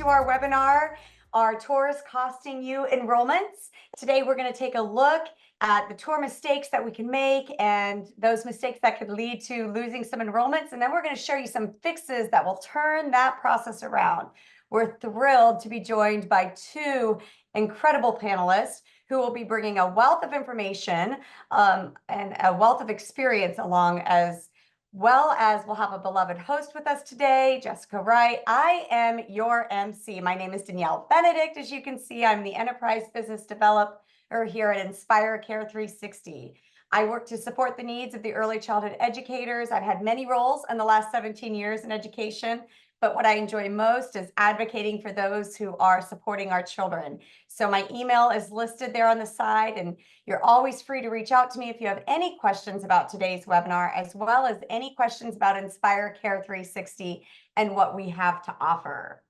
to our webinar, Are Tours Costing You Enrollments? Today, we're going to take a look at the tour mistakes that we can make and those mistakes that could lead to losing some enrollments. And then we're going to show you some fixes that will turn that process around. We're thrilled to be joined by two incredible panelists who will be bringing a wealth of information and a wealth of experience along, as well as we'll have a beloved host with us today, Jessica Wright. I am your MC. My name is Danielle Benedict. As you can see, I'm the Enterprise Business Developer here at Inspire Care 360. I work to support the needs of the early childhood educators. I've had many roles in the last 17 years in education, but what I enjoy most is advocating for those who are supporting our children. So my email is listed there on the side, and you're always free to reach out to me if you have any questions about today's webinar, as well as any questions about Inspire Care 360 and what we have to offer.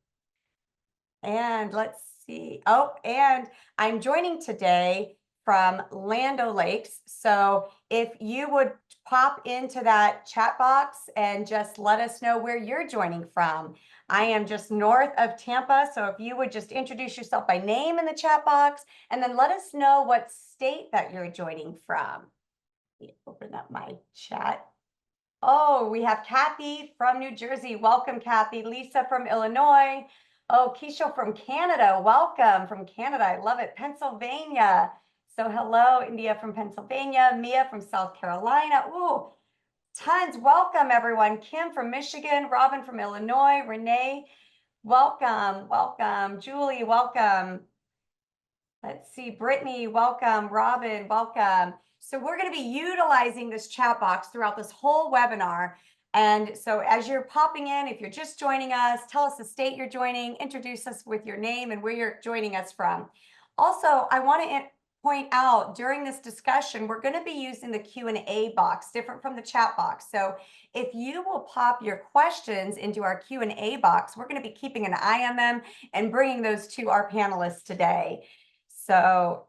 And let's see. Oh, and I'm joining today from Land O'Lakes. So if you would pop into that chat box and just let us know where you're joining from. I am just north of Tampa. So if you would just introduce yourself by name in the chat box, and then let us know what state that you're joining from. Let me open up my chat. Oh, we have Kathy from New Jersey. Welcome, Kathy. Lisa from Illinois. Oh, Kesha from Canada. Welcome from Canada. I love it. Pennsylvania. So hello, India from Pennsylvania. Mia from South Carolina. Ooh, tons. Welcome, everyone. Kim from Michigan. Robin from Illinois. Renee, welcome. Welcome. Julie, welcome. Let's see. Brittany, welcome. Robin, welcome. So we're going to be utilizing this chat box throughout this whole webinar. And so as you're popping in, if you're just joining us, tell us the state you're joining, introduce us with your name and where you're joining us from. Also, I want to point out during this discussion, we're going to be using the Q&A box, different from the chat box. So if you will pop your questions into our Q&A box, we're going to be keeping an eye on them and bringing those to our panelists today. So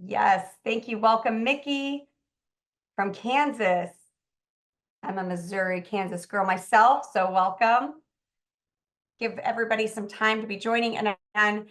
yes, thank you. Welcome, Mickey from Kansas. I'm a Missouri, Kansas girl myself, so welcome. Give everybody some time to be joining. And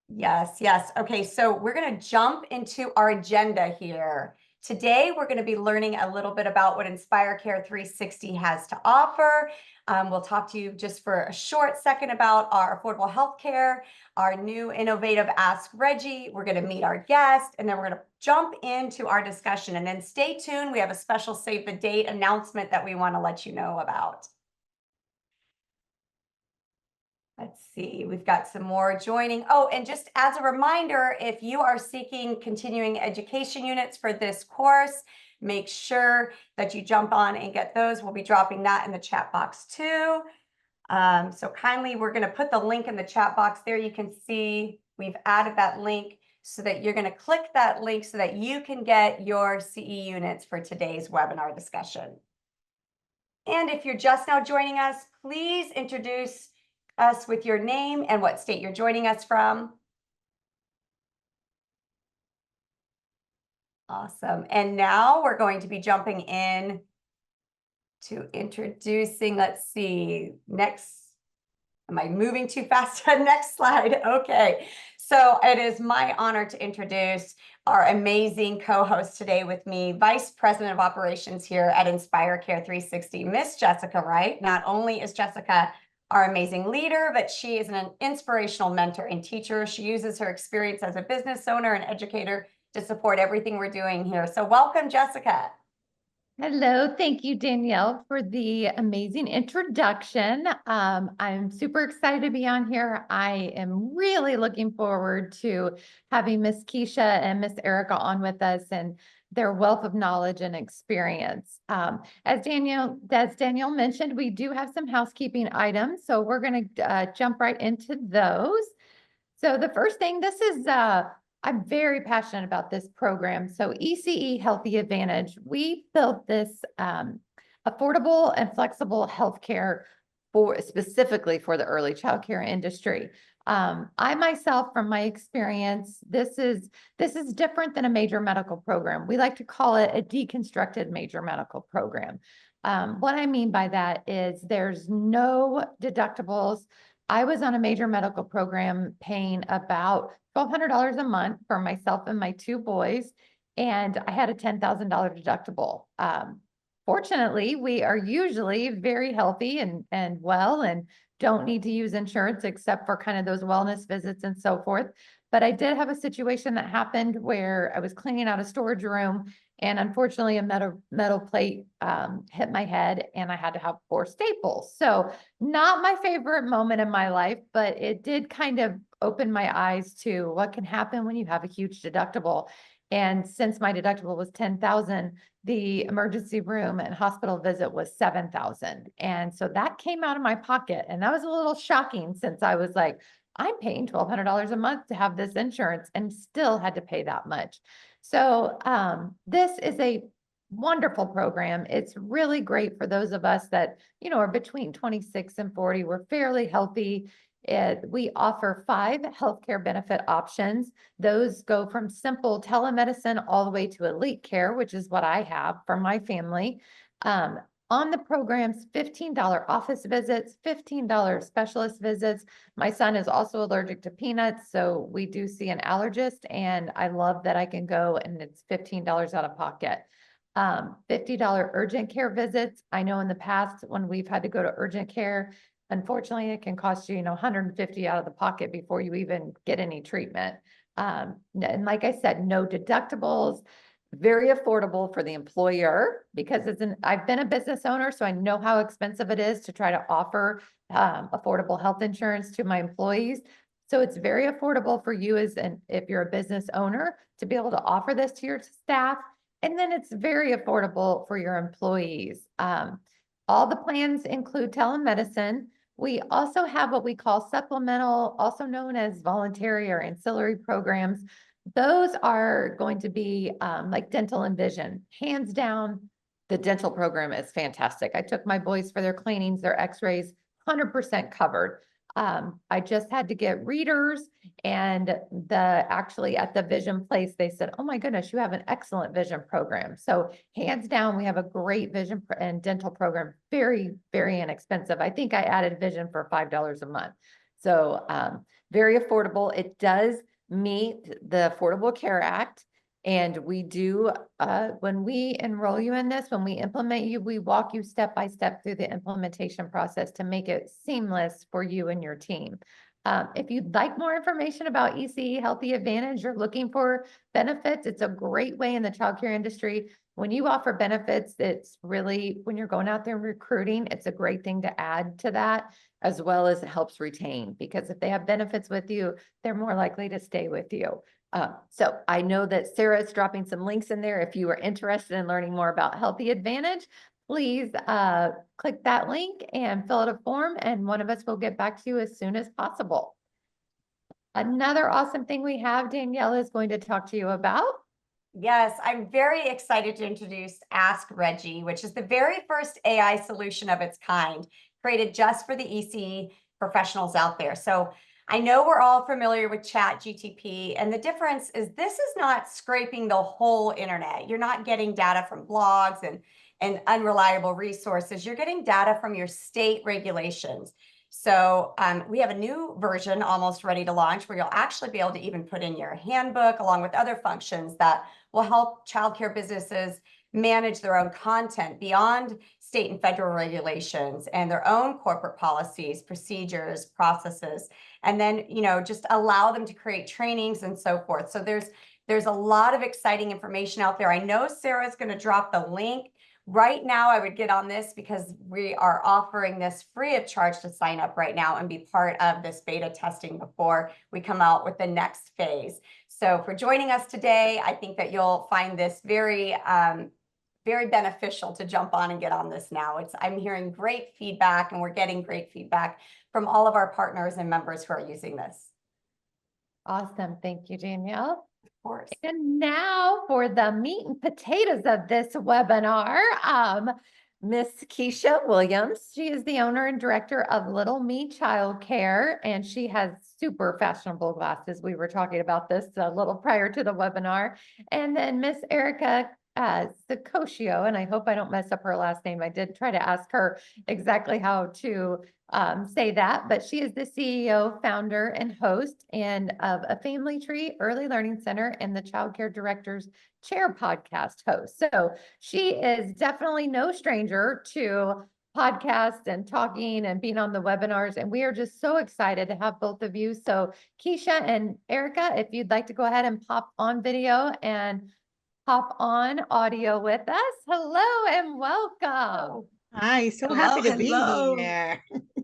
yes. Okay, so we're going to jump into our agenda here. Today, we're going to be learning a little bit about what Inspire Care 360 has to offer. We'll talk to you just for a short second about our affordable healthcare, our new innovative Ask Reggie. We're going to meet our guest, and then we're going to jump into our discussion. And then stay tuned. We have a special save the date announcement that we want to let you know about. Let's see, we've got some more joining. Oh, and just as a reminder, if you are seeking continuing education units for this course, make sure that you jump on and get those. We'll be dropping that in the chat box too. So kindly, we're going to put the link in the chat box there. You can see we've added that link so that you're going to click that link so that you can get your CE units for today's webinar discussion. And if you're just now joining us, please introduce us with your name and what state you're joining us from. Awesome. And now we're going to be jumping in to introducing, let's see, next, am I moving too fast? Next slide. Okay. So it is my honor to introduce our amazing co-host today with me, Vice President of Operations here at Inspire Care 360, Miss Jessica Wright. Not only is Jessica our amazing leader, but she is an inspirational mentor and teacher. She uses her experience as a business owner and educator to support everything we're doing here. So welcome, Jessica. Hello, thank you, Danielle, for the amazing introduction. I'm super excited to be on here. I am really looking forward to having Miss Kesha and Miss Erica on with us and their wealth of knowledge and experience. As Danielle mentioned, we do have some housekeeping items, so we're going to jump right into those. So the first thing, this is I'm very passionate about this program. So ECE Healthy Advantage, we built this affordable and flexible healthcare specifically for the early childcare industry. I myself, from my experience, this is different than a major medical program. We like to call it a deconstructed major medical program. What I mean by that is there's no deductibles, I was on a major medical program paying about $1,200 a month for myself and my two boys, and I had a $10,000 deductible. Fortunately, we are usually very healthy and well and don't need to use insurance except for kind of those wellness visits and so forth. But I did have a situation that happened where I was cleaning out a storage room and unfortunately a metal plate hit my head and I had to have 4 staples. So not my favorite moment in my life, but it did kind of open my eyes to what can happen when you have a huge deductible. And since my deductible was 10,000, the emergency room and hospital visit was 7,000. And so that came out of my pocket. And that was a little shocking since I was like, I'm paying $1,200 a month to have this insurance and still had to pay that much. So this is a wonderful program. It's really great for those of us that, are between 26 and 40. We're fairly healthy. We offer 5 healthcare benefit options. Those go from simple telemedicine all the way to elite care, which is what I have for my family. On the programs, $15 office visits, $15 specialist visits. My son is also allergic to peanuts, so we do see an allergist, and I love that I can go and it's $15 out of pocket. $50 urgent care visits. I know in the past when we've had to go to urgent care, unfortunately, it can cost you, $150 out of the pocket before you even get any treatment. And like I said, no deductibles, very affordable for the employer because I've been a business owner, so I know how expensive it is to try to offer affordable health insurance to my employees. So it's very affordable for you if you're a business owner to be able to offer this to your staff. And then it's very affordable for your employees. All the plans include telemedicine. We also have what we call supplemental, also known as voluntary or ancillary programs. Those are going to be like dental and vision. Hands down, the dental program is fantastic. I took my boys for their cleanings, their x-rays, 100% covered. I just had to get readers and actually at the vision place, they said, oh my goodness, you have an excellent vision program. So hands down, we have a great vision and dental program, very, very inexpensive. I think I added vision for $5 a month. So very affordable. It does meet the Affordable Care Act. And we do, when we enroll you in this, when we implement you, we walk you step by step through the implementation process to make it seamless for you and your team. If you'd like more information about ECE Healthy Advantage, you're looking for benefits, it's a great way in the childcare industry. When you offer benefits, it's really, when you're going out there and recruiting, it's a great thing to add to that, as well as it helps retain, because if they have benefits with you, they're more likely to stay with you. So I know that Sarah is dropping some links in there. If you are interested in learning more about Healthy Advantage, please click that link and fill out a form, and one of us will get back to you as soon as possible. Another awesome thing we have, Danielle is going to talk to you about. Yes, I'm very excited to introduce Ask Reggie, which is the very first AI solution of its kind, created just for the ECE professionals out there. So I know we're all familiar with ChatGPT, and the difference is this is not scraping the whole internet. You're not getting data from blogs and unreliable resources. You're getting data from your state regulations. So we have a new version almost ready to launch where you'll actually be able to even put in your handbook along with other functions that will help childcare businesses manage their own content beyond state and federal regulations and their own corporate policies, procedures, processes, and then, just allow them to create trainings and so forth. So there's a lot of exciting information out there. I know Sarah's going to drop the link. Right now, I would get on this because we are offering this free of charge to sign up right now and be part of this beta testing before we come out with the next phase. So for joining us today, I think that you'll find this very, very beneficial to jump on and get on this now. I'm hearing great feedback, and we're getting great feedback from all of our partners and members who are using this. Awesome. Thank you, Danielle. Of course. And now for the meat and potatoes of this webinar, Miss Kesha Williams. She is the owner and director of Little Me Childcare, and she has super fashionable glasses. We were talking about this a little prior to the webinar. And then Miss Erica Saccoccio, and I hope I don't mess up her last name. I did try to ask her exactly how to say that, but she is the CEO, founder, and host and of A Family Tree Early Learning Center and the Childcare Director's Chair podcast host. So she is definitely no stranger to podcast and talking and being on the webinars. And we are just so excited to have both of you. So Kesha and Erica, if you'd like to go ahead and pop on video and hop on audio with us. Hello and welcome. Hi, so Hello, happy to be hello. here.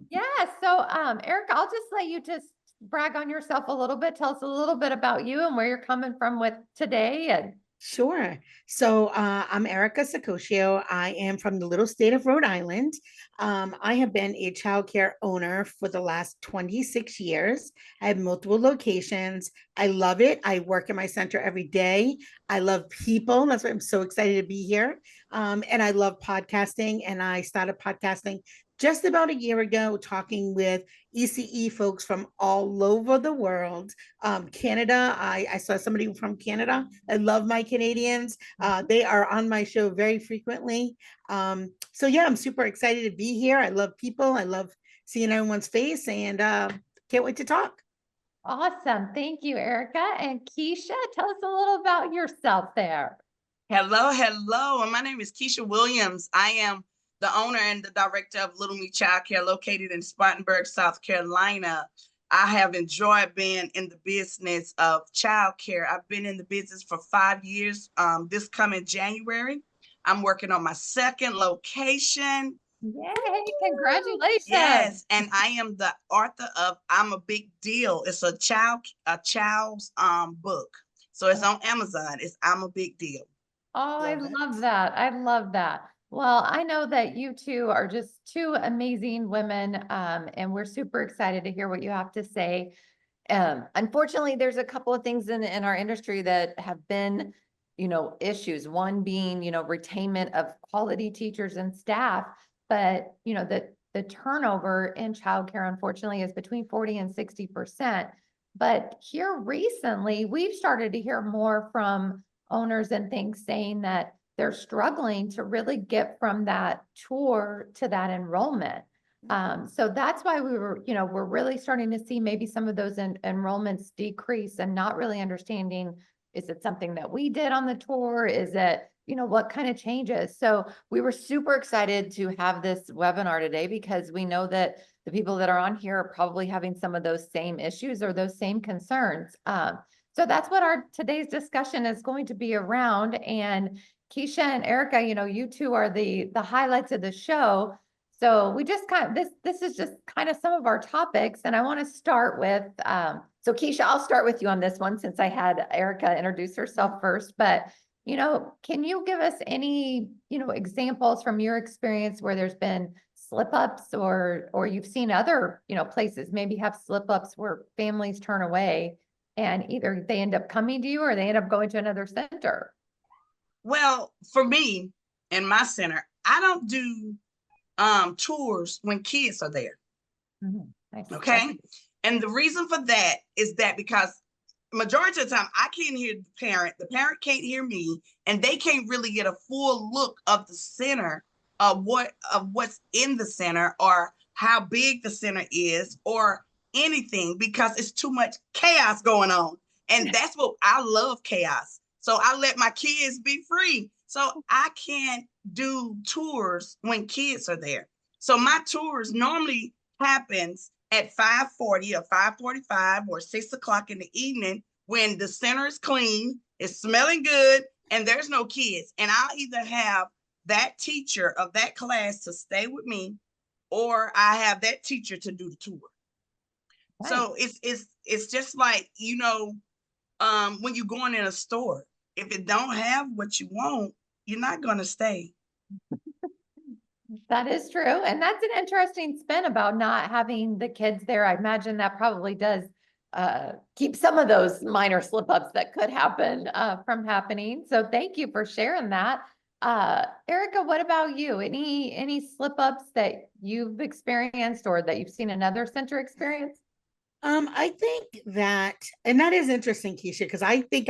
Yeah, so Erica, I'll just let you just brag on yourself a little bit. Tell us a little bit about you and where you're coming from with today. And Sure. So I'm Erica Saccoccio. I am from the little state of Rhode Island. I have been a childcare owner for the last 26 years. I have multiple locations. I love it. I work in my center every day. I love people. That's why I'm so excited to be here. And I love podcasting. And I started podcasting just about a year ago, talking with ECE folks from all over the world. Canada, I saw somebody from Canada. I love my Canadians. They are on my show very frequently. So yeah, I'm super excited to be here. I love people. I love seeing everyone's face and can't wait to talk. awesome. Thank you, Erica. And Kesha, tell us a little about yourself there. Hello, hello. And my name is Kesha Williams. I am the owner and the director of Little Me Childcare located in Spartanburg, South Carolina. I have enjoyed being in the business of childcare. I've been in the business for 5 years. This coming January, I'm working on my second location. Yay, congratulations. Yes, and I am the author of I'm a Big Deal. It's a child's book. So it's on Amazon. It's I'm a Big Deal. Oh, I Love it. love that. I love that. Well, I know that you two are just two amazing women, and we're super excited to hear what you have to say. Unfortunately, there's a couple of things in our industry that have been, issues. One being, retainment of quality teachers and staff, but the turnover in childcare, unfortunately, is between 40 and 60%. But here recently, we've started to hear more from owners and things saying that they're struggling to really get from that tour to that enrollment. So that's why we're really starting to see maybe some of those enrollments decrease and not really understanding, is it something that we did on the tour? Is it, what kind of changes? So we were super excited to have this webinar today because we know that the people that are on here are probably having some of those same issues or those same concerns. So that's what our today's discussion is going to be around. And Kesha and Erica, you two are the highlights of the show. So we just this is just kind of some of our topics. And I want to start with, so Kesha, I'll start with you on this one since I had Erica introduce herself first. But, can you give us any, examples from your experience where there's been slip ups or you've seen other, places maybe have slip ups where families turn away and either they end up coming to you or they end up going to another center? Well, for me in my center, I don't do tours when kids are there. Nice. Okay. And the reason for that is that because majority of the time I can't hear the parent can't hear me, and they can't really get a full look of the center of what's in the center or how big the center is or anything, because it's too much chaos going on. And that's what I love, chaos. So I let my kids be free. So I can't do tours when kids are there. So my tours normally happens at 5:40 or 5:45 or 6 o'clock in the evening when the center is clean, it's smelling good, and there's no kids. And I'll either have that teacher of that class to stay with me, or I have that teacher to do the tour. Right. So it's just like, when you're going in a store, if it don't have what you want, you're not going to stay. That is true. And that's an interesting spin about not having the kids there. I imagine that probably does keep some of those minor slip ups that could happen from happening. So thank you for sharing that. Erica, what about you? Any slip ups that you've experienced or that you've seen another center experience? I think that, and that is interesting, Kesha, because I think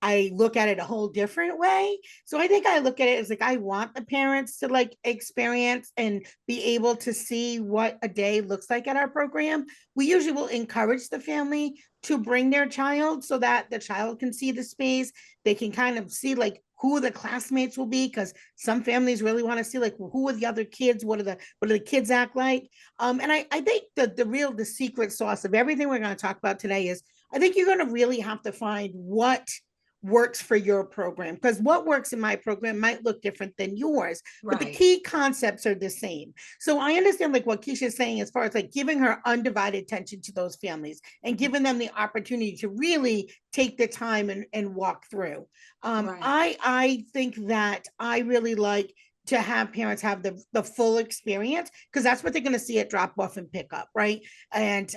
I look at it a whole different way. So I think I look at it as like, I want the parents to like experience and be able to see what a day looks like at our program. We usually will encourage the family to bring their child so that the child can see the space. They can kind of see like who the classmates will be, because some families really want to see like who are the other kids, what do the kids act like. And I think that the secret sauce of everything we're going to talk about today is, I think you're going to really have to find what works for your program, because what works in my program might look different than yours, but the Right. key concepts are the same. So I understand like what Kesha is saying as far as like giving her undivided attention to those families and giving them the opportunity to really take the time and walk through. Right. I think that I really like to have parents have the full experience, because that's what they're going to see at drop off and pick up, right? And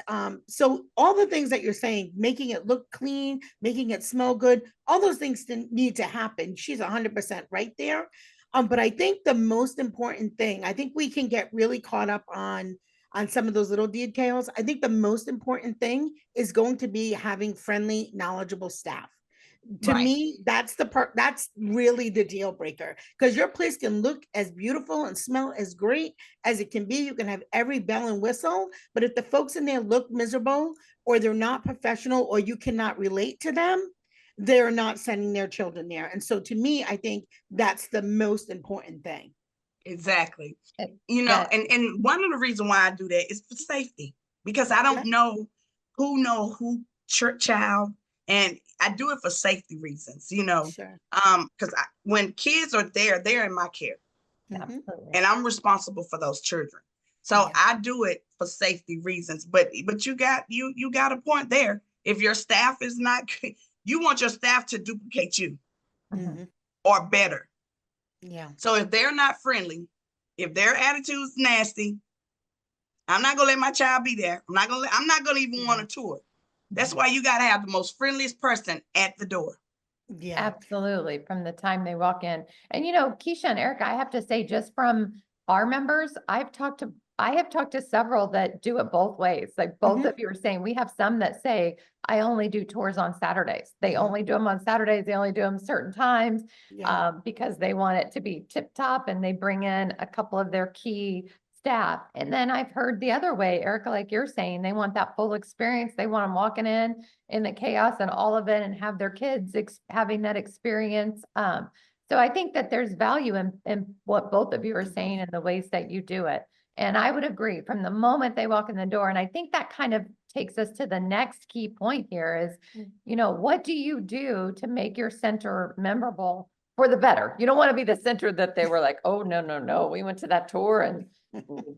so all the things that you're saying, making it look clean, making it smell good, all those things need to happen. She's 100% right there. But I think the most important thing, I think we can get really caught up on some of those little details. I think the most important thing is going to be having friendly, knowledgeable staff. To Right. me, that's the part, that's really the deal breaker, because your place can look as beautiful and smell as great as it can be. You can have every bell and whistle, but if the folks in there look miserable, or they're not professional, or you cannot relate to them, they're not sending their children there. And so to me, I think that's the most important thing. Exactly. Uh, You know, yeah. and one of the reasons why I do that is for safety, because I don't know who child, and I do it for safety reasons, you know. Sure. Because when kids are there, they're in my care, Mhm. Absolutely. and I'm responsible for those children. So Yeah. I do it for safety reasons. But you got a point there. If your staff is not, you want your staff to duplicate you Mhm. or better. Yeah. So if they're not friendly, if their attitude's nasty, I'm not gonna let my child be there. I'm not gonna even want a tour. That's why you gotta have the most friendliest person at the door. Yeah. Absolutely, from the time they walk in. And Kesha and Erica, I have to say, just from our members, I have talked to several that do it both ways. Like both of you are saying, we have some that say, I only do tours on Saturdays. They only do them on Saturdays. They only do them certain times, Yeah. because they want it to be tip top, and they bring in a couple of their key staff. And then I've heard the other way, Erica, like you're saying, they want that full experience. They want them walking in the chaos and all of it, and have their kids having that experience. So I think that there's value in what both of you are saying and the ways that you do it. And I would agree from the moment they walk in the door. And I think that kind of takes us to the next key point here is, what do you do to make your center memorable for the better? You don't want to be the center that they were like, oh, no, we went to that tour and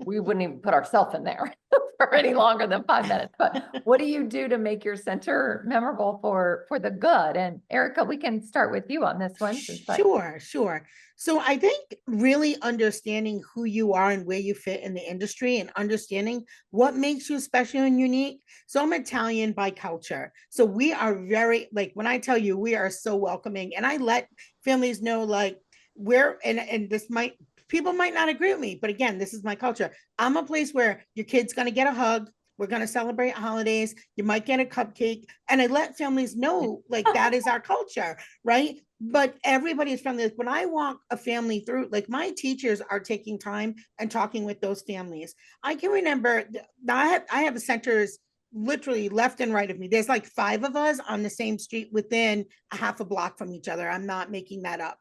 we wouldn't even put ourselves in there for any longer than 5 minutes. But what do you do to make your center memorable for the good? And Erica, we can start with you on this one. Sure. So I think really understanding who you are and where you fit in the industry, and understanding what makes you special and unique. So I'm Italian by culture. So we are very, like, when I tell you, we are so welcoming, and I let families know, like, and this people might not agree with me, but again, this is my culture. I'm a place where your kid's going to get a hug. We're going to celebrate holidays. You might get a cupcake. And I let families know, like, that is our culture, right? But everybody is friendly. When I walk a family through, like, my teachers are taking time and talking with those families. I can remember, I have centers literally left and right of me. There's like 5 of us on the same street within a half a block from each other. I'm not making that up.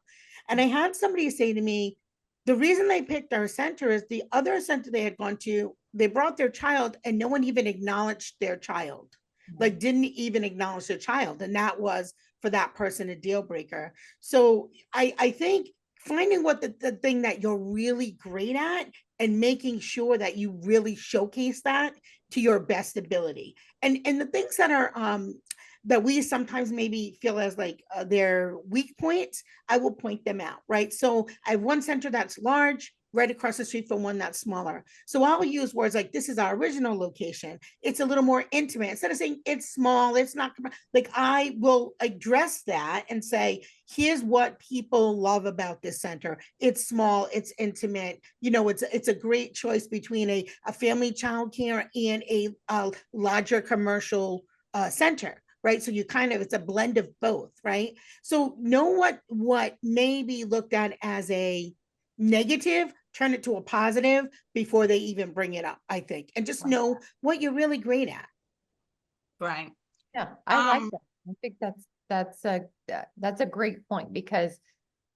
And I had somebody say to me, the reason they picked our center is the other center they had gone to, they brought their child and no one even acknowledged their child, like didn't even acknowledge their child. And that was for that person a deal breaker. So I think finding what the thing that you're really great at and making sure that you really showcase that to your best ability. And the things that are that we sometimes maybe feel as like their weak points, I will point them out, right? So I have one center that's large, right across the street from one that's smaller. So I'll use words like, this is our original location. It's a little more intimate. Instead of saying it's small, it's not, like, I will address that and say, here's what people love about this center. It's small, it's intimate. It's a great choice between a family childcare and a larger commercial center. right? So you kind of, it's a blend of both, right? So know what may be looked at as a negative, turn it to a positive before they even bring it up, I think. And just know what you're really great at. Right. Yeah, I like Um, that. I think that's a great point because,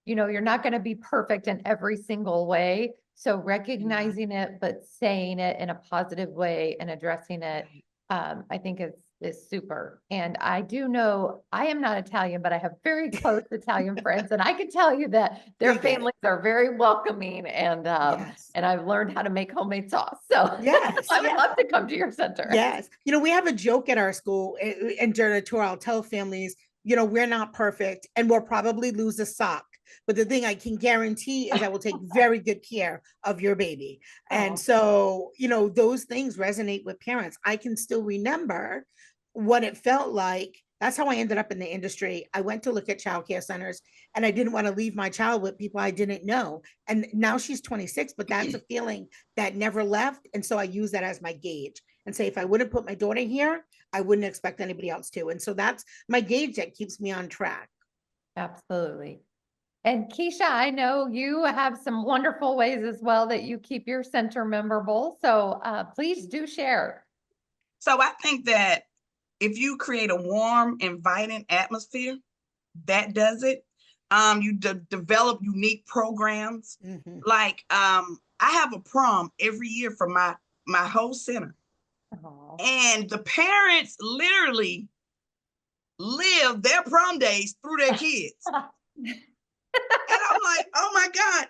you know, you're not going to be perfect in every single way. So recognizing it, but saying it in a positive way and addressing it, I think is super. And I do know I am not Italian, but I have very close Italian friends, and I can tell you that their They get it. families are very welcoming, and Yes. I've learned how to make homemade sauce. So Yes, I would yes. love to come to your center. Yes. You know, we have a joke at our school, and during a tour, I'll tell families, you know, we're not perfect and we'll probably lose a sock. But the thing I can guarantee is I will take very good care of your baby. And Oh. so, you know, those things resonate with parents. I can still remember what it felt like. That's how I ended up in the industry. I went to look at childcare centers and I didn't want to leave my child with people I didn't know. And now she's 26, but that's a feeling that never left. And so I use that as my gauge and say, if I wouldn't put my daughter here, I wouldn't expect anybody else to. And so that's my gauge that keeps me on track. Absolutely. And Kesha, I know you have some wonderful ways as well that you keep your center memorable. So please do share. So I think that if you create a warm, inviting atmosphere, that does it. You develop unique programs. Mhm. Like I have a prom every year for my whole center. Oh. And the parents literally live their prom days through their kids. And I'm like, oh my God.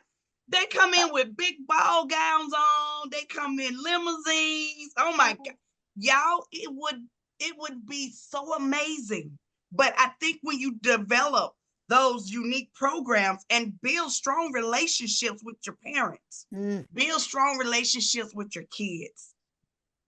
They come in with big ball gowns on. They come in limousines. Oh my God. Y'all, it would be so amazing. But I think when you develop those unique programs and build strong relationships with your parents, build strong relationships with your kids,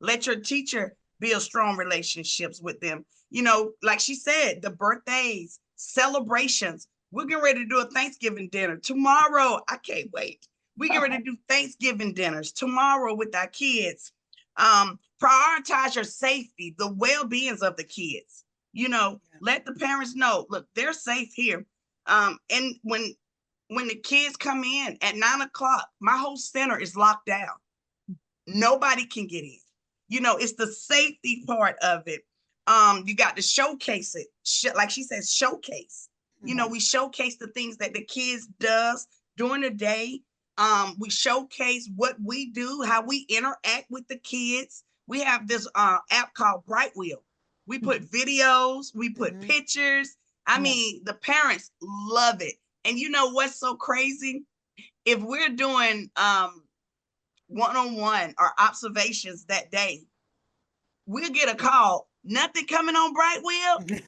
let your teacher build strong relationships with them. You know, like she said, the birthdays, celebrations. We're getting ready to do a Thanksgiving dinner tomorrow. I can't wait. We get ready to do Thanksgiving dinners tomorrow with our kids. Prioritize your safety, the well-beings of the kids. You know, let the parents know, look, they're safe here. And when the kids come in at 9 o'clock, my whole center is locked down. Nobody can get in. You know, it's the safety part of it. You got to showcase it. Like she says, showcase. You know, we showcase the things that the kids does during the day. We showcase what we do, how we interact with the kids. We have this app called Bright Wheel. We put videos, we put pictures. I mean, the parents love it. And you know what's so crazy? If we're doing one-on-one or observations that day, we'll get a call. Nothing coming on Bright Wheel.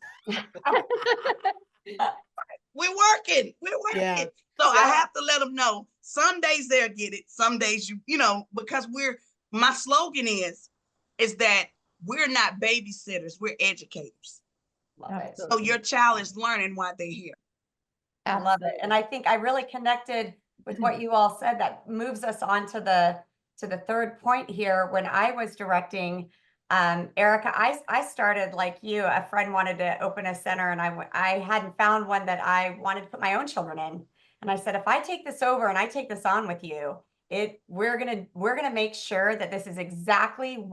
We're working. Yeah. So I have to let them know. Some days they'll get it. Some days you know, because my slogan is that we're not babysitters, we're educators. Love it. So your child is learning while they're here. I love it. And I think I really connected with what you all said. That moves us on to the third point here. When I was directing, Erica, I started like you. A friend wanted to open a center, and I hadn't found one that I wanted to put my own children in. And I said, if I take this over and I take this on with you, we're gonna make sure that this is exactly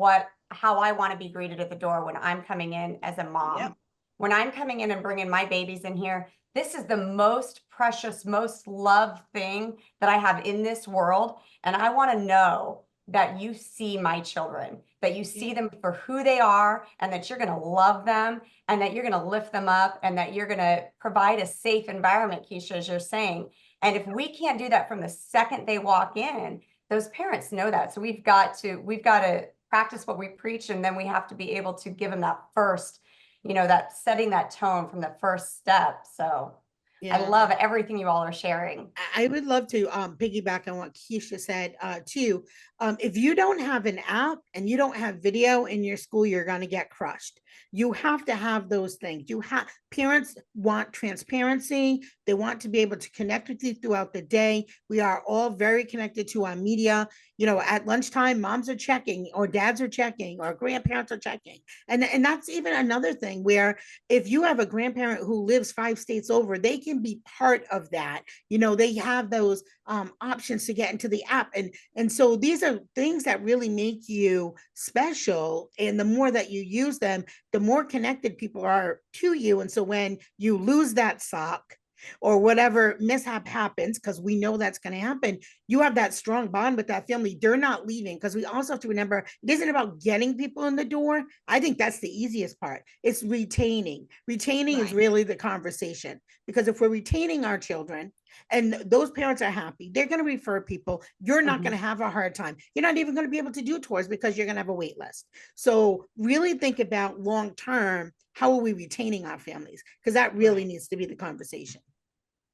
how I want to be greeted at the door when I'm coming in as a mom. Yep. When I'm coming in and bringing my babies in here, this is the most precious, most loved thing that I have in this world. And I want to know that you see my children, that you see them for who they are, and that you're going to love them, and that you're going to lift them up, and that you're going to provide a safe environment, Kesha, as you're saying. And if we can't do that from the second they walk in, those parents know that. So we've got to practice what we preach, and then we have to be able to give them that first, you know, that setting that tone from the first step. So I Yeah. love everything you all are sharing. I would love to piggyback on what Kesha said too. If you don't have an app and you don't have video in your school, you're going to get crushed. You have to have those things. You have Parents want transparency. They want to be able to connect with you throughout the day. We are all very connected to our media. You know, at lunchtime, moms are checking, or dads are checking, or grandparents are checking, and that's even another thing where if you have a grandparent who lives 5 states over, they can be part of that. You know, they have those options to get into the app, and so these are things that really make you special, and the more that you use them, the more connected people are to you. And so when you lose that sock or whatever mishap happens, because we know that's going to happen, you have that strong bond with that family. They're not leaving, because we also have to remember it isn't about getting people in the door. I think that's the easiest part. It's retaining is Right. really the conversation, because if we're retaining our children and those parents are happy, they're going to refer people. You're not going to have a hard time. You're not even going to be able to do tours because you're going to have a wait list. So really think about long term, how are we retaining our families, because that really Right. needs to be the conversation.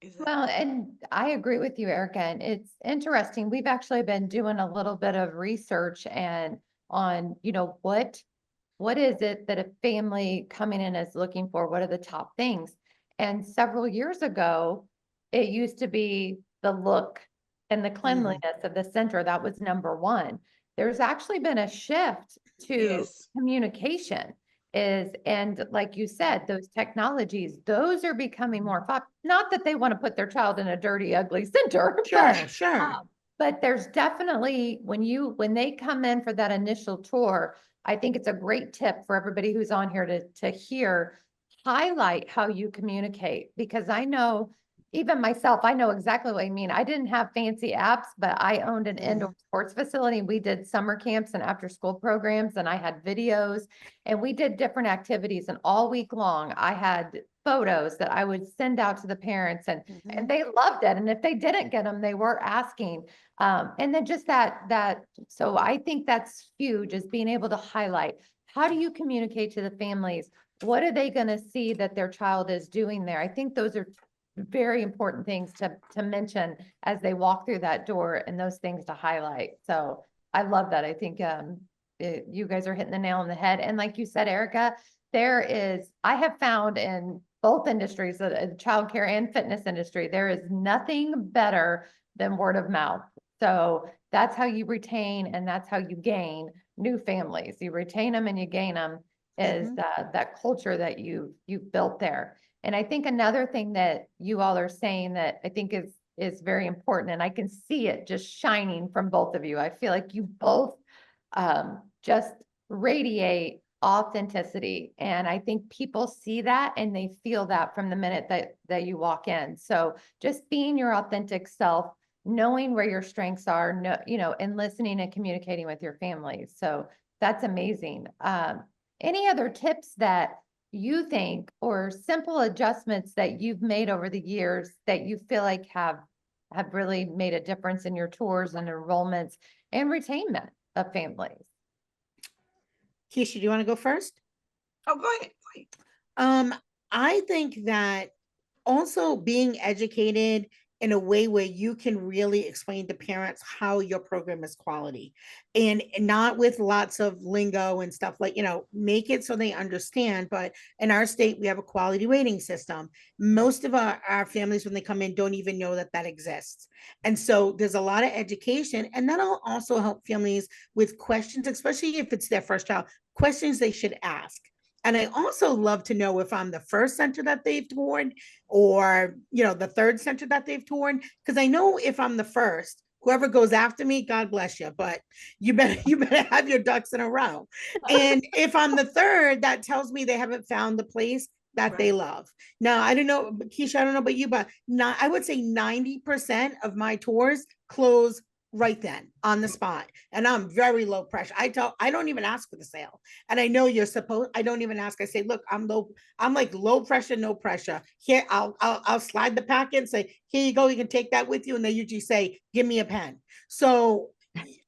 Exactly. Well, and I agree with you, Erica, and it's interesting. We've actually been doing a little bit of research and on, what is it that a family coming in is looking for? What are the top things? And several years ago, it used to be the look and the cleanliness of the center. That was number one. There's actually been a shift to Yes. communication and like you said, those technologies, those are becoming more not that they want to put their child in a dirty, ugly center, Sure. but there's definitely when they come in for that initial tour, I think it's a great tip for everybody who's on here to hear, highlight how you communicate, because I know even myself, I know exactly what you mean. I didn't have fancy apps, but I owned an indoor sports facility. We did summer camps and after school programs, and I had videos, and we did different activities. And all week long, I had photos that I would send out to the parents, and they loved it. And if they didn't get them, they were asking. And then just so I think that's huge, is being able to highlight, how do you communicate to the families? What are they going to see that their child is doing there? I think those are very important things to mention as they walk through that door, and those things to highlight. So I love that. I think you guys are hitting the nail on the head. And like you said, Erica, I have found in both industries, the childcare and fitness industry, there is nothing better than word of mouth. So that's how you retain and that's how you gain new families. You retain them and you gain them is that culture that you've built there. And I think another thing that you all are saying that I think is very important, and I can see it just shining from both of you. I feel like you both just radiate authenticity. And I think people see that and they feel that from the minute that you walk in. So just being your authentic self, knowing where your strengths are, and listening and communicating with your families. So that's amazing. Any other tips that you think, or simple adjustments that you've made over the years that you feel like have really made a difference in your tours and enrollments and retainment of families? Kesha, do you want to go first? Oh, go ahead. Go ahead. I think that also being educated in a way where you can really explain to parents how your program is quality, and not with lots of lingo and stuff, like, make it so they understand. But in our state, we have a quality rating system. Most of our families, when they come in, don't even know that exists. And so there's a lot of education, and that'll also help families with questions, especially if it's their first child, questions they should ask. And I also love to know if I'm the first center that they've toured, or, the third center that they've toured. Because I know if I'm the first, whoever goes after me, God bless you, but you better have your ducks in a row. And if I'm the third, that tells me they haven't found the place that they love. Now, I don't know, Kesha, I don't know about you, but I would say 90% of my tours close right then on the spot. And I'm very low pressure. I don't even ask for the sale. And I know I don't even ask. I say, look, I'm like low pressure, no pressure. Here, I'll slide the packet and say, here you go. You can take that with you. And they usually say, give me a pen. So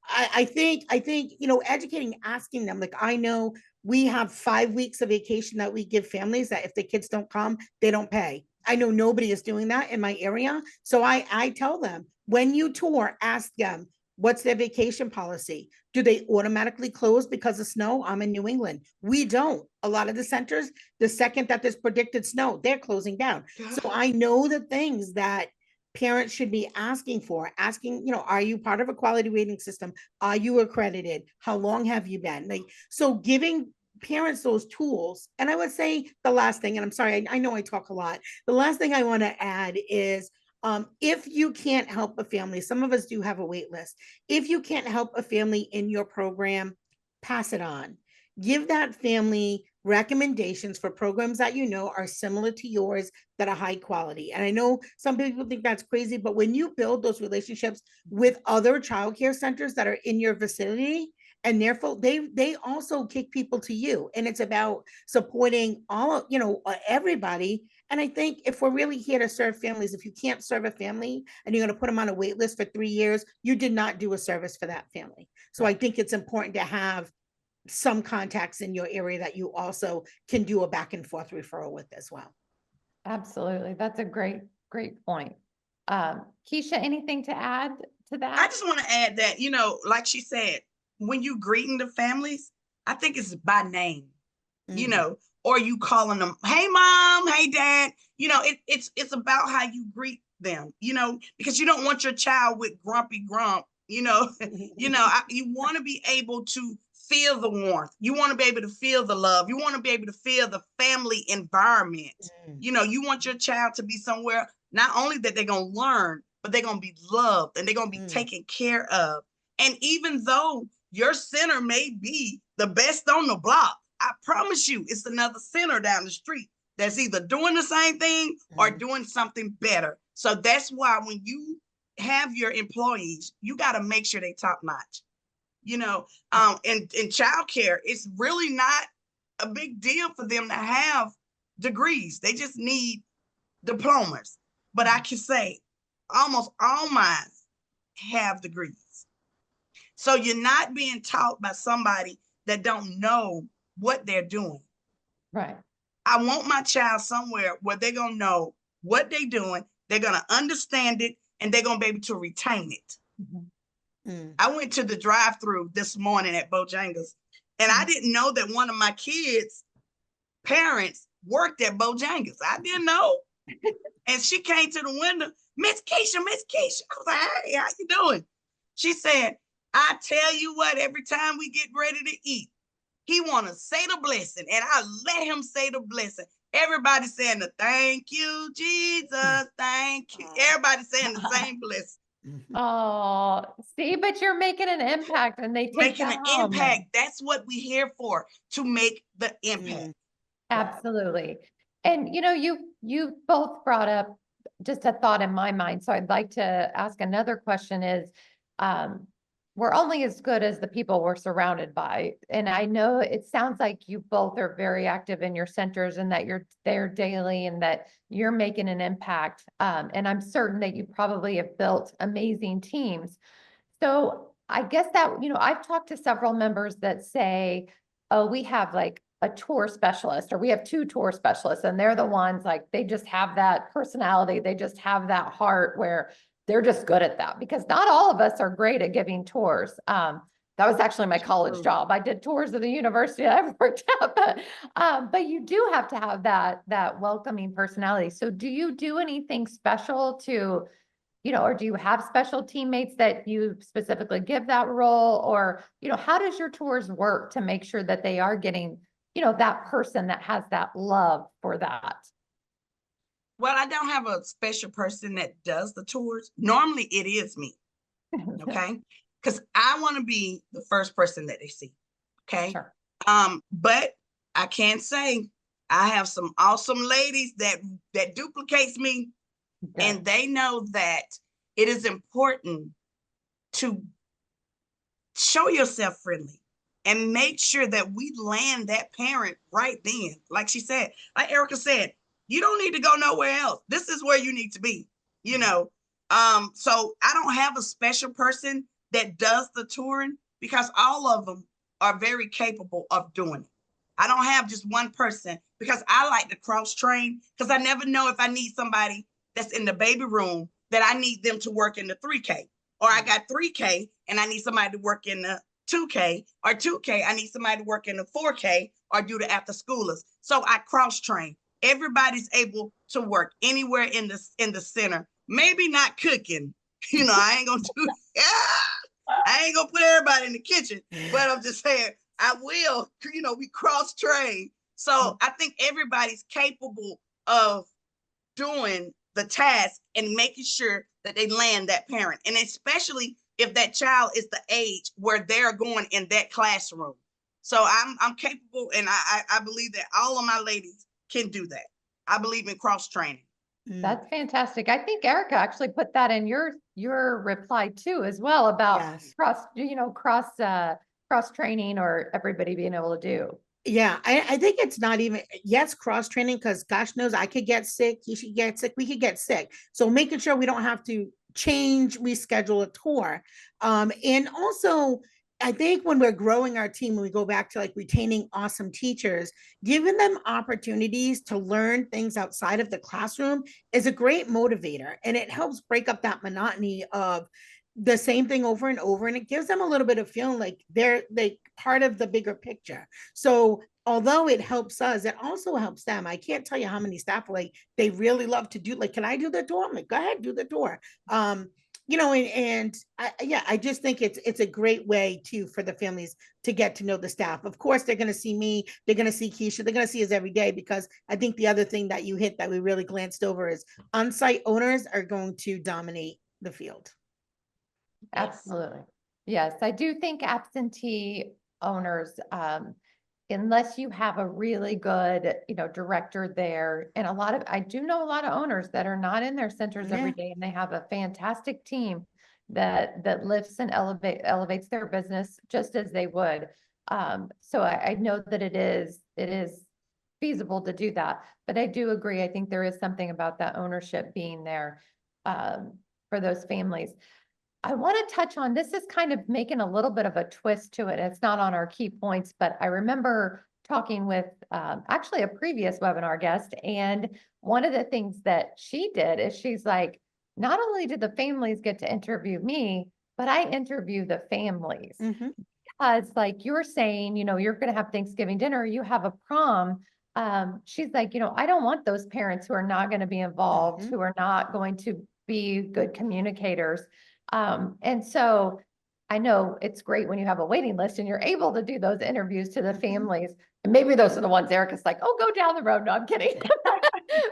I think, educating, asking them, like, I know we have 5 weeks of vacation that we give families that if the kids don't come, they don't pay. I know nobody is doing that in my area. So I tell them, when you tour, ask them, what's their vacation policy? Do they automatically close because of snow? I'm in New England. We don't. A lot of the centers, the second that there's predicted snow, they're closing down. So I know the things that parents should be asking for, asking, are you part of a quality rating system? Are you accredited? How long have you been? Like, so giving parents those tools. And I would say the last thing, and I'm sorry, I know I talk a lot. The last thing I want to add is, if you can't help a family, some of us do have a wait list. If you can't help a family in your program, pass it on. Give that family recommendations for programs that are similar to yours that are high quality. And I know some people think that's crazy, but when you build those relationships with other childcare centers that are in your vicinity, and therefore they also kick people to you, and it's about supporting all everybody. And I think if we're really here to serve families, if you can't serve a family and you're going to put them on a wait list for 3 years, you did not do a service for that family. So I think it's important to have some contacts in your area that you also can do a back and forth referral with as well. Absolutely. That's a great point. Kesha, anything to add to that? I just want to add that, like she said, when you greeting the families, I think it's by name, or you calling them, hey mom, hey dad, it's about how you greet them, because you don't want your child with grumpy grump, you want to be able to feel the warmth. You want to be able to feel the love. You want to be able to feel the family environment. You want your child to be somewhere, not only that they're going to learn, but they're going to be loved and they're going to be taken care of. And even though your center may be the best on the block, I promise you, it's another center down the street that's either doing the same thing or doing something better. So that's why when you have your employees, you got to make sure they top notch. In childcare, it's really not a big deal for them to have degrees. They just need diplomas. But I can say almost all mine have degrees. So you're not being taught by somebody that don't know what they're doing. Right. I want my child somewhere where they're going to know what they're doing, they're going to understand it, and they're going to be able to retain it. I went to the drive-through this morning at Bojangles, and I didn't know that one of my kids' parents worked at Bojangles. I didn't know. And she came to the window, Miss Kesha. I was like, hey, how you doing? She said, I tell you what, every time we get ready to eat, he want to say the blessing, and I let him say the blessing. Everybody saying the thank you, Jesus, thank you. Everybody saying the same blessing. Oh, see, but you're making an impact, and they take making that an home. impact. That's what we're here for, to make the impact. Absolutely. And you both brought up just a thought in my mind. So I'd like to ask another question is, we're only as good as the people we're surrounded by. And I know it sounds like you both are very active in your centers and that you're there daily and that you're making an impact. And I'm certain that you probably have built amazing teams. So I guess that, I've talked to several members that say, oh, we have like a tour specialist, or we have 2 tour specialists, and they're the ones like, they just have that personality. They just have that heart where they're just good at that, because not all of us are great at giving tours. That was actually my college job. I did tours of the university I worked at, but you do have to have that welcoming personality. So do you do anything special to, or do you have special teammates that you specifically give that role? Or, how does your tours work to make sure that they are getting, that person that has that love for that? Well, I don't have a special person that does the tours. Normally it is me. Okay. Because I want to be the first person that they see. Okay. Sure. But I can say I have some awesome ladies that duplicates me. Good. And they know that it is important to show yourself friendly and make sure that we land that parent right then. Like she said, like Erica said, you don't need to go nowhere else. This is where you need to be, So I don't have a special person that does the touring, because all of them are very capable of doing it. I don't have just one person, because I like to cross train, because I never know if I need somebody that's in the baby room that I need them to work in the 3K, or I got 3K and I need somebody to work in the 2K, or 2K, I need somebody to work in the 4K or do the after schoolers. So I cross train. Everybody's able to work anywhere in the center. Maybe not cooking. I ain't gonna do I ain't gonna put everybody in the kitchen, but I'm just saying I will, we cross train. So I think everybody's capable of doing the task and making sure that they land that parent. And especially if that child is the age where they're going in that classroom. So I'm capable, and I believe that all of my ladies can do that. I believe in cross training. That's fantastic. I think Erica actually put that in your reply too, as well, about Yes. cross training, or everybody being able to do. Yeah, I think it's not even, yes, cross training, because gosh knows I could get sick, you should get sick, we could get sick. So making sure we don't have to reschedule a tour. And also, I think when we're growing our team, when we go back to like retaining awesome teachers, giving them opportunities to learn things outside of the classroom is a great motivator. And it helps break up that monotony of the same thing over and over. And it gives them a little bit of feeling like they're like part of the bigger picture. So although it helps us, it also helps them. I can't tell you how many staff like they really love to do, like, can I do the tour? I'm like, go ahead, do the tour. I just think it's a great way too for the families to get to know the staff. Of course, they're going to see me, they're going to see Kesha, they're going to see us every day, because I think the other thing that you hit that we really glanced over is on-site owners are going to dominate the field. Absolutely. Yes, I do think absentee owners, unless you have a really good, director there, and I do know a lot of owners that are not in their centers every day, and they have a fantastic team that lifts and elevates their business just as they would. So I know that it is feasible to do that, but I do agree. I think there is something about that ownership being there, for those families. I want to touch on, this is kind of making a little bit of a twist to it. It's not on our key points, but I remember talking with actually a previous webinar guest. And one of the things that she did is she's like, not only did the families get to interview me, but I interview the families. Because like you're saying, you're going to have Thanksgiving dinner, you have a prom. She's like, I don't want those parents who are not going to be involved, who are not going to be good communicators. And so I know it's great when you have a waiting list and you're able to do those interviews to the families. And maybe those are the ones Erica's like, oh, go down the road. No, I'm kidding.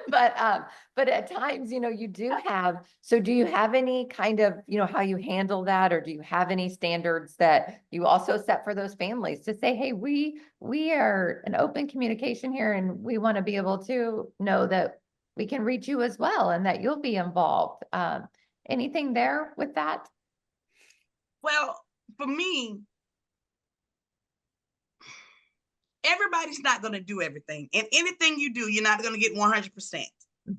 But at times, you do have, so do you have any kind of, how you handle that? Or do you have any standards that you also set for those families to say, hey, we are an open communication here, and we want to be able to know that we can reach you as well, and that you'll be involved. Anything there with that? Well, for me, everybody's not going to do everything. And anything you do, you're not going to get 100%.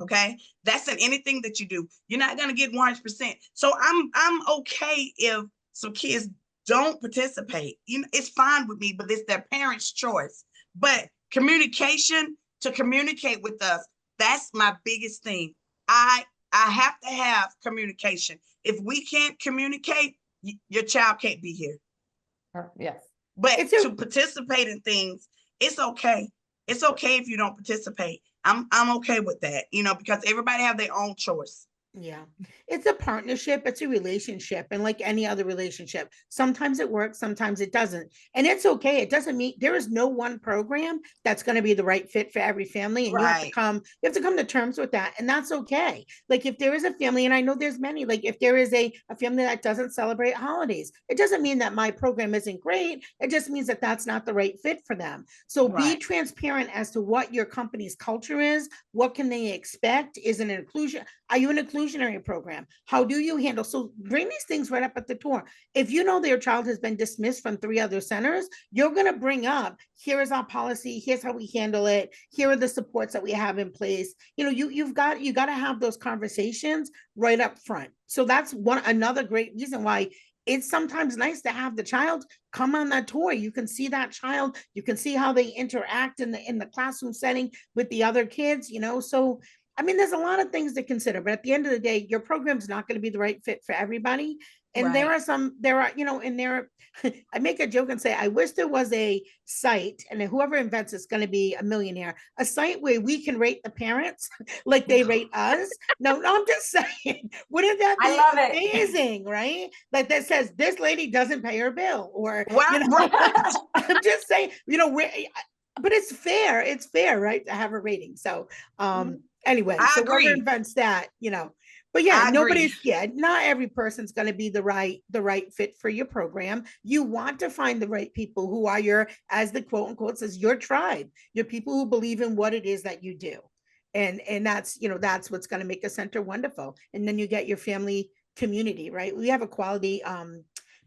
Okay. That's in anything that you do. You're not going to get 100%. So I'm okay if some kids don't participate. It's fine with me, but it's their parents' choice. But communication, to communicate with us, that's my biggest thing. I have to have communication. If we can't communicate, your child can't be here. Yes. But to participate in things, it's okay. It's okay if you don't participate. I'm okay with that, because everybody have their own choice. Yeah, it's a partnership, it's a relationship, and like any other relationship, sometimes it works, sometimes it doesn't, and it's okay. It doesn't mean there is no one program that's going to be the right fit for every family, and you have to come to terms with that, and that's okay. Like if there is a family, and I know there's many, like if there is a family that doesn't celebrate holidays, it doesn't mean that my program isn't great. It just means that that's not the right fit for them. So be transparent as to what your company's culture is. What can they expect? Is an inclusion? Are you an inclusionary program? How do you handle? So bring these things right up at the tour. If you know their child has been dismissed from 3 other centers, you're going to bring up, here is our policy. Here's how we handle it. Here are the supports that we have in place. You got to have those conversations right up front. So that's another great reason why it's sometimes nice to have the child come on that tour. You can see that child, you can see how they interact in the classroom setting with the other kids, you know. So I mean, there's a lot of things to consider, but at the end of the day, your program's not going to be the right fit for everybody. And there Right. are, you know, and there, I make a joke and say, I wish there was a site, and whoever invents it's going to be a millionaire, a site where we can rate the parents like they rate us. No, I'm just saying, wouldn't that I be love it. amazing, right? Like that says, this lady doesn't pay her bill, or, Well, you know, right. I'm just saying, you know, but it's fair, right? To have a rating. So, anyway, I so whoever agree. invents that, you know, but yeah, I agree. not every person's going to be the right fit for your program. You want to find the right people who are your, as the quote unquote says, your tribe, your people who believe in what it is that you do. And that's, you know, that's what's going to make a center wonderful. And then you get your family community, right? We have a quality,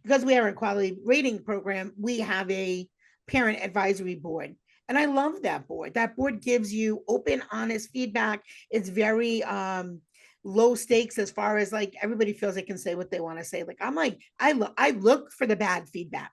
because we are a quality rating program, we have a parent advisory board. And I love that board. That board gives you open, honest feedback. It's very low stakes as far as like everybody feels they can say what they want to say. Like I'm like, I look for the bad feedback.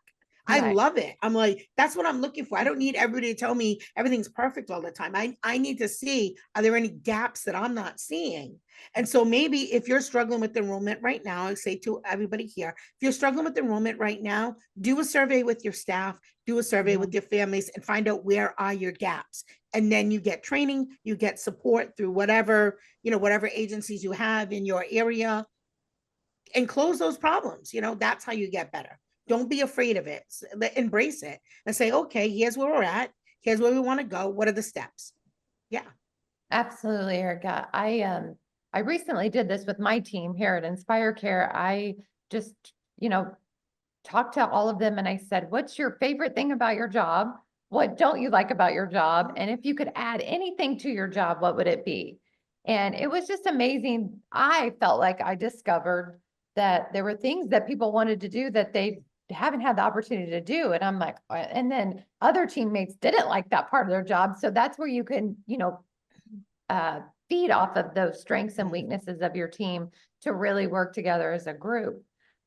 I Right. love it. I'm like, that's what I'm looking for. I don't need everybody to tell me everything's perfect all the time. I need to see, are there any gaps that I'm not seeing? And so maybe if you're struggling with enrollment right now, I say to everybody here, if you're struggling with enrollment right now, do a survey with your staff, do a survey with your families, and find out where are your gaps. And then you get training, you get support through whatever, you know, whatever agencies you have in your area, and close those problems. You know, that's how you get better. Don't be afraid of it. Embrace it and say, okay, here's where we're at. Here's where we want to go. What are the steps? Yeah. Absolutely, Erica. I recently did this with my team here at Inspire Care. I just, you know, talked to all of them and I said, what's your favorite thing about your job? What don't you like about your job? And if you could add anything to your job, what would it be? And it was just amazing. I felt like I discovered that there were things that people wanted to do that they haven't had the opportunity to do. And I'm like, and then other teammates didn't like that part of their job. So that's where you can, you know, feed off of those strengths and weaknesses of your team to really work together as a group.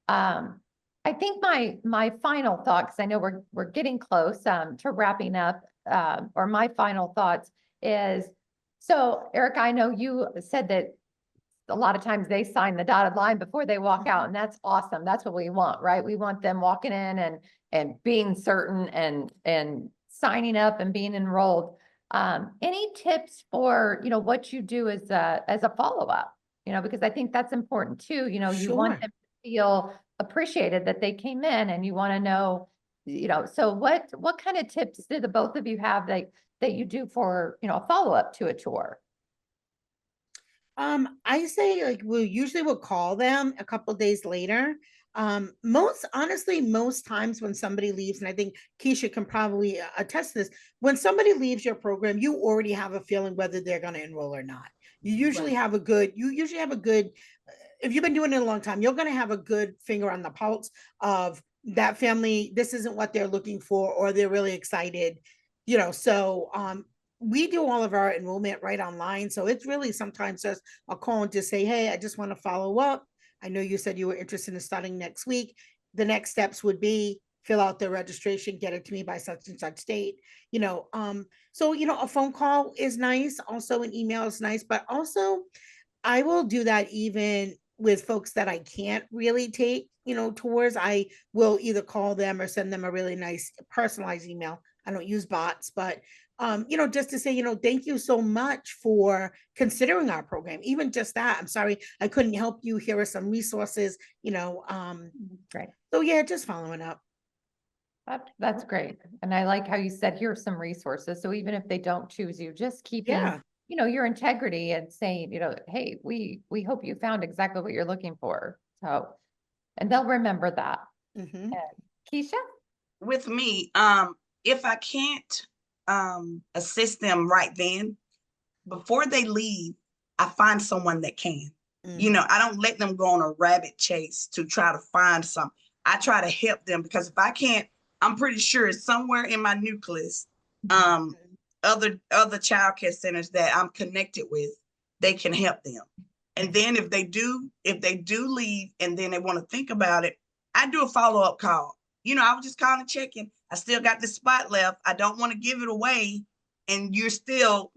I think my final thought, because I know we're getting close to wrapping up, or my final thoughts is, so Erica, I know you said that a lot of times they sign the dotted line before they walk out, and that's awesome. That's what we want, right? We want them walking in and being certain and signing up and being enrolled. Any tips for, you know, what you do as a follow-up, you know, because I think that's important too. You know, you want Sure. them to feel appreciated that they came in, and you want to know, you know, so what kind of tips do the both of you have that you do for, you know, a follow-up to a tour? I say like we'll call them a couple days later. Most honestly, most times when somebody leaves, and I think Kesha can probably attest to this, when somebody leaves your program, you already have a feeling whether they're going to enroll or not. You usually have a good, if you've been doing it a long time, you're going to have a good finger on the pulse of that family. This isn't what they're looking for, or they're really excited, you know. So we do all of our enrollment right online. So it's really sometimes just a call and just say, hey, I just want to follow up. I know you said you were interested in starting next week. The next steps would be fill out the registration, get it to me by such and such date, you know. So, you know, a phone call is nice. Also an email is nice, but also I will do that even with folks that I can't really take, you know, tours. I will either call them or send them a really nice personalized email. I don't use bots, but you know, just to say, you know, thank you so much for considering our program. Even just that. I'm sorry I couldn't help you. Here are some resources, you know. Great. So yeah, just following up. That's great. And I like how you said, here's some resources. So even if they don't choose you, just keeping, Yeah. you know, your integrity and saying, you know, hey, we hope you found exactly what you're looking for. So, and they'll remember that. Mm-hmm. Kesha? With me, if I can't assist them right then, before they leave, I find someone that can. You know, I don't let them go on a rabbit chase to try to find some. I try to help them, because if I can't, I'm pretty sure somewhere in my nucleus, other childcare centers that I'm connected with, they can help them. And then if they do leave and then they want to think about it, I do a follow-up call. I was just calling, checking. I still got this spot left. I don't want to give it away. And you're still,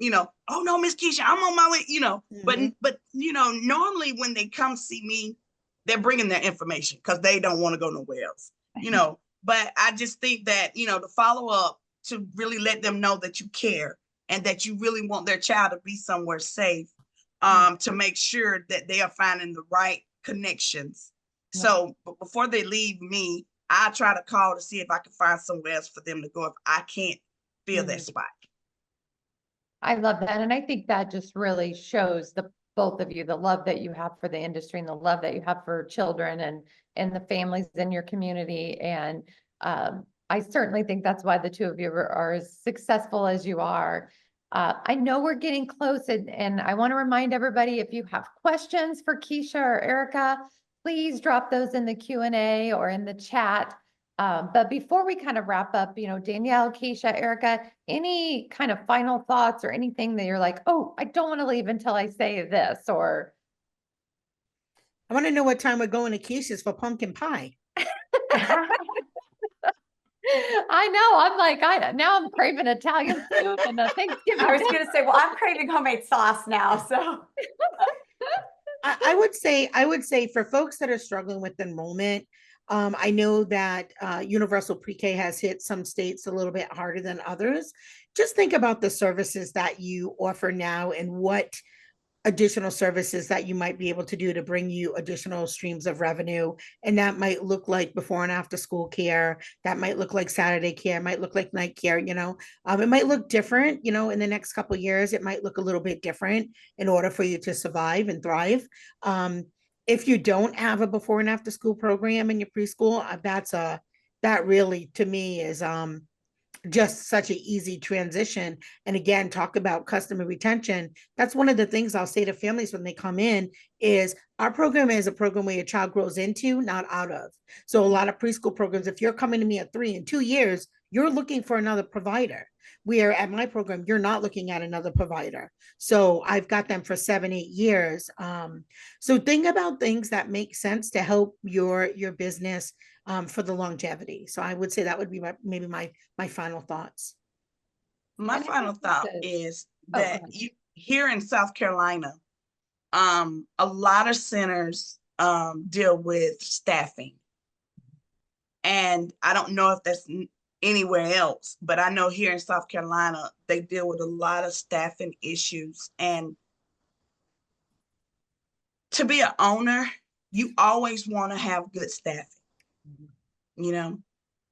oh no, Miss Kesha, I'm on my way, but normally when they come see me, they're bringing their information because they don't want to go nowhere else, but I just think that, the follow-up to really let them know that you care and that you really want their child to be somewhere safe, to make sure that they are finding the right connections. So before they leave me, I try to call to see if I can find somewhere else for them to go if I can't fill that spot. I love that. And I think that just really shows both of you, the love that you have for the industry and the love that you have for children and the families in your community. And I certainly think that's why the two of you are as successful as you are. I know we're getting close, and I want to remind everybody, if you have questions for Kesha or Erica, please drop those in the Q&A or in the chat. But before we kind of wrap up, Danielle, Kesha, Erica, any kind of final thoughts or anything that you're like, oh, I don't want to leave until I say this, or. I want to know what time we're going to Kesha's for pumpkin pie. I know. I'm like, now I'm craving Italian food and Thanksgiving. I was going to say, well, I'm craving homemade sauce now. So I would say for folks that are struggling with enrollment, I know that universal pre-K has hit some states a little bit harder than others. Just think about the services that you offer now and what additional services that you might be able to do to bring you additional streams of revenue. And that might look like before and after school care. That might look like Saturday care, might look like night care, it might look different, in the next couple of years, it might look a little bit different in order for you to survive and thrive. If you don't have a before and after school program in your preschool, that really to me is just such an easy transition. And again, talk about customer retention. That's one of the things I'll say to families when they come in is our program is a program where your child grows into, not out of. So a lot of preschool programs, if you're coming to me at 3 and 2 years, you're looking for another provider. Where at my program, you're not looking at another provider. So I've got them for 7, 8 years. So think about things that make sense to help your business for the longevity. So I would say that would be maybe my final thoughts. My final thought is that here in South Carolina, a lot of centers deal with staffing. And I don't know if that's anywhere else, but I know here in South Carolina, they deal with a lot of staffing issues. And to be an owner, you always want to have good staffing.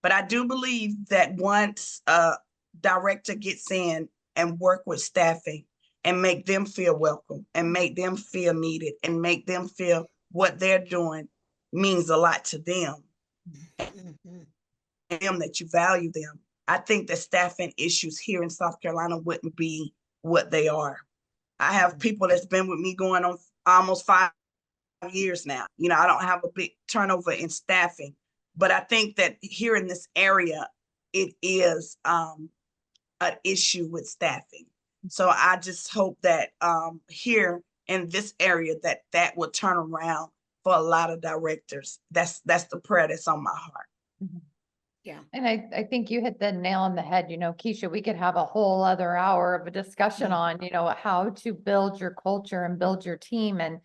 But I do believe that once a director gets in and work with staffing and make them feel welcome and make them feel needed and make them feel what they're doing means a lot to them, that you value them, I think that staffing issues here in South Carolina wouldn't be what they are. I have people that's been with me going on almost 5 years now. I don't have a big turnover in staffing. But I think that here in this area, it is an issue with staffing. So I just hope that here in this area that will turn around for a lot of directors. That's the prayer that's on my heart. Yeah. And I think you hit the nail on the head. Kesha, we could have a whole other hour of a discussion on, how to build your culture and build your team. And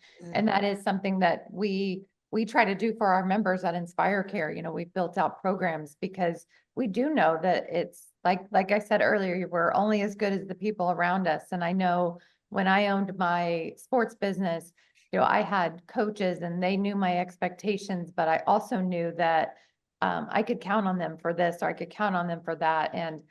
that is something that we try to do for our members at Inspire Care. We've built out programs because we do know that it's like I said earlier, we're only as good as the people around us. And I know when I owned my sports business, I had coaches and they knew my expectations, but I also knew that I could count on them for this, or I could count on them for that. And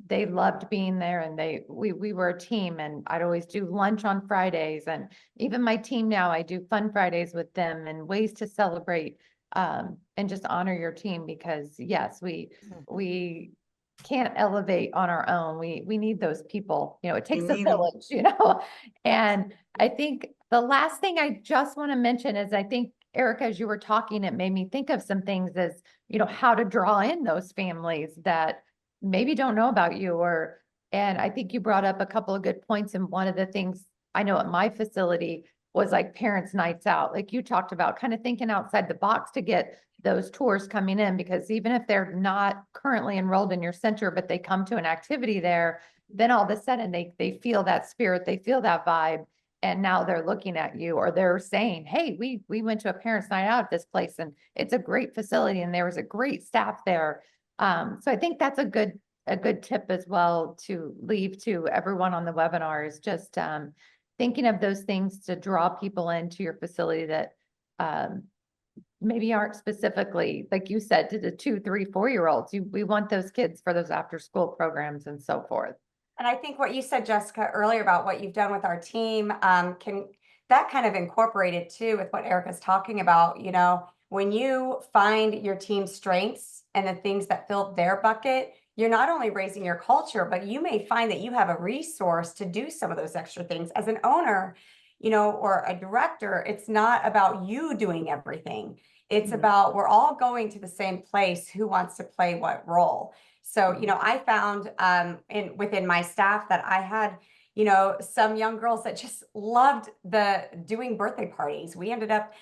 they loved being there, and we were a team, and I'd always do lunch on Fridays. And even my team now, I do fun Fridays with them and ways to celebrate and just honor your team, because yes, we can't elevate on our own. We need those people, it takes a village, and I think the last thing I just want to mention is, I think, Erica, as you were talking, it made me think of some things as, how to draw in those families that maybe don't know about you, and I think you brought up a couple of good points. And one of the things I know at my facility was like parents' nights out, like you talked about, kind of thinking outside the box to get those tours coming in, because even if they're not currently enrolled in your center, but they come to an activity there, then all of a sudden they feel that spirit, they feel that vibe. And now they're looking at you, or they're saying, hey, we went to a parents' night out at this place and it's a great facility and there was a great staff there. So I think that's a good tip as well to leave to everyone on the webinar, is just thinking of those things to draw people into your facility that maybe aren't specifically, like you said, to the 2, 3, 4-year-olds. We want those kids for those after school programs and so forth. And I think what you said, Jessica, earlier about what you've done with our team, can that kind of incorporate it too with what Erica's talking about. You know, when you find your team's strengths and the things that fill their bucket, you're not only raising your culture, but you may find that you have a resource to do some of those extra things. As an owner, you know, or a director, it's not about you doing everything. It's about, we're all going to the same place. Who wants to play what role? So, you know, I found within my staff that I had, you know, some young girls that just loved doing birthday parties. We ended up,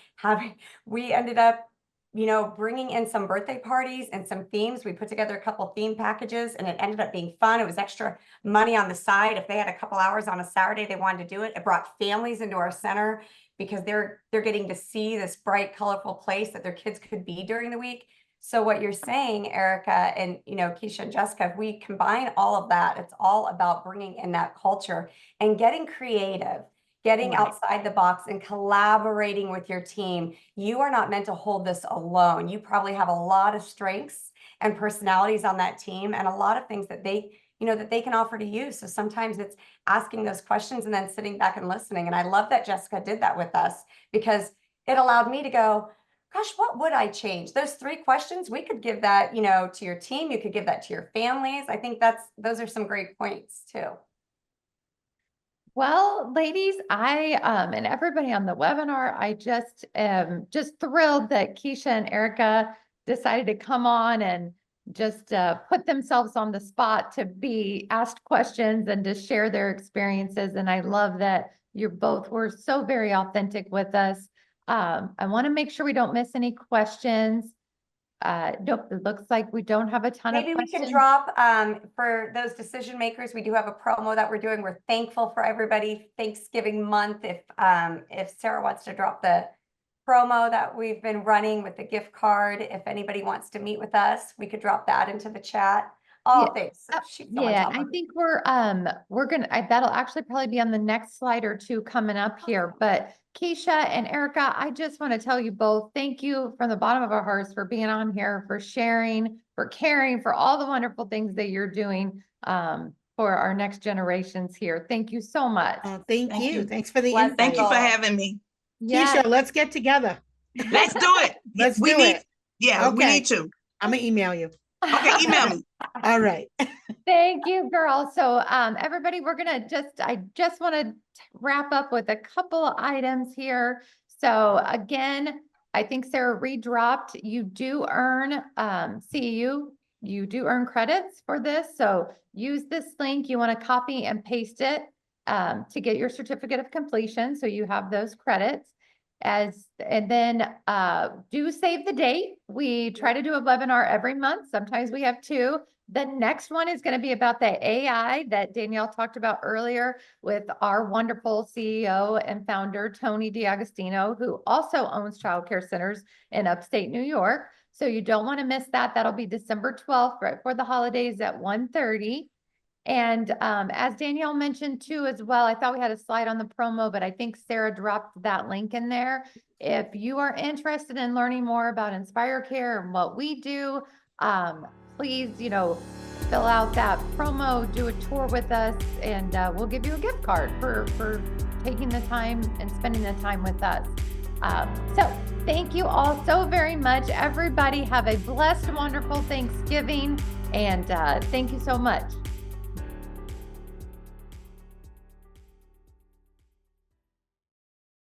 you know, bringing in some birthday parties and some themes. We put together a couple theme packages and it ended up being fun. It was extra money on the side. If they had a couple hours on a Saturday, they wanted to do it. It brought families into our center because they're getting to see this bright, colorful place that their kids could be during the week. So what you're saying, Erica, and, you know, Kesha and Jessica, if we combine all of that, it's all about bringing in that culture and getting creative, getting outside the box and collaborating with your team. You are not meant to hold this alone. You probably have a lot of strengths and personalities on that team and a lot of things that they, you know, that they can offer to you. So sometimes it's asking those questions and then sitting back and listening. And I love that Jessica did that with us, because it allowed me to go, gosh, what would I change? Those 3 questions, we could give that, you know, to your team. You could give that to your families. I think those are some great points too. Well, ladies, I and everybody on the webinar, I just am just thrilled that Kesha and Erica decided to come on and just put themselves on the spot to be asked questions and to share their experiences. And I love that you both were so very authentic with us. I want to make sure we don't miss any questions. Nope, it looks like we don't have a ton of Maybe we questions. can drop for those decision makers. We do have a promo that we're doing. We're thankful for everybody Thanksgiving month. If Sarah wants to drop the promo that we've been running with the gift card, if anybody wants to meet with us, we could drop that into the chat. All things. Yeah, I think we're gonna, that'll actually probably be on the next slide or 2 coming up here. But Kesha and Erica, I just want to tell you both, thank you from the bottom of our hearts for being on here, for sharing, for caring, for all the wonderful things that you're doing for our next generations here. Thank you so much. Thank you. Thanks for the Well, invite. Thank you for having me. Kesha, let's get together. Let's do it. Let's we do need, it. Yeah, we Okay. need to. I'm gonna email you. Okay, email me. All right. Thank you, girl. So everybody, I just want to wrap up with a couple of items here. So again, I think Sarah redropped, you do earn CEU, you do earn credits for this. So use this link. You want to copy and paste it to get your certificate of completion. So you have those credits. And then do save the date. We try to do a webinar every month. Sometimes we have 2. The next one is going to be about the AI that Danielle talked about earlier with our wonderful CEO and founder, Tony D'Agostino, who also owns childcare centers in upstate New York. So you don't want to miss that. That'll be December 12th, right before the holidays at 1:30. And as Danielle mentioned too, as well, I thought we had a slide on the promo, but I think Sarah dropped that link in there. If you are interested in learning more about Inspire Care and what we do, please, you know, fill out that promo, do a tour with us, and we'll give you a gift card for taking the time and spending the time with us. So thank you all so very much. Everybody have a blessed, wonderful Thanksgiving, and thank you so much.